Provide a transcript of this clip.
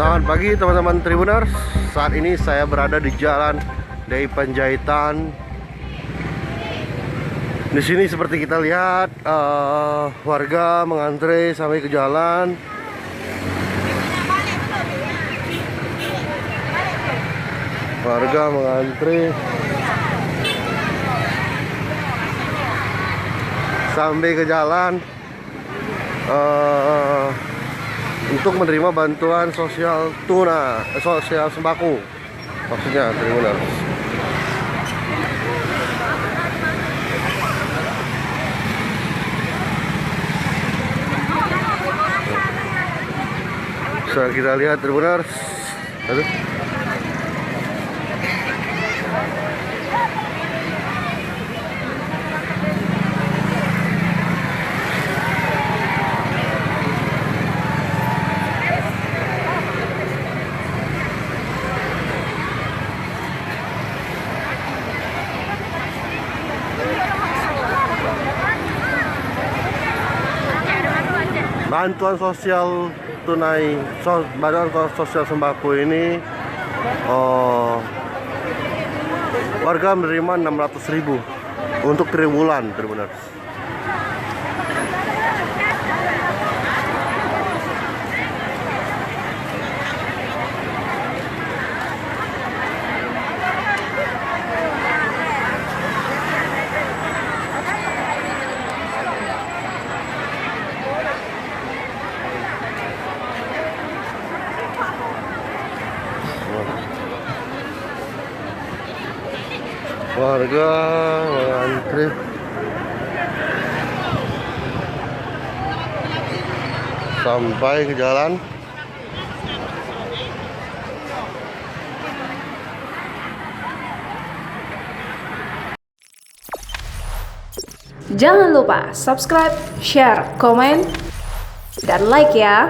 Selamat pagi teman-teman Tribuners. Saat ini saya berada di Jalan Dai Panjaitan. Di sini seperti kita lihat warga mengantre sampai ke jalan. Warga mengantre sampai ke jalan untuk menerima bantuan sosial sosial sembako, maksudnya Tribuners. Bisa kita lihat Tribuners. Aduh. Bantuan sosial tunai, bantuan sosial sembako ini warga menerima 600.000 untuk 3 bulan, Tribuners. Warga mengantri sampai ke jalan. Jangan lupa subscribe, share, komen, dan like ya.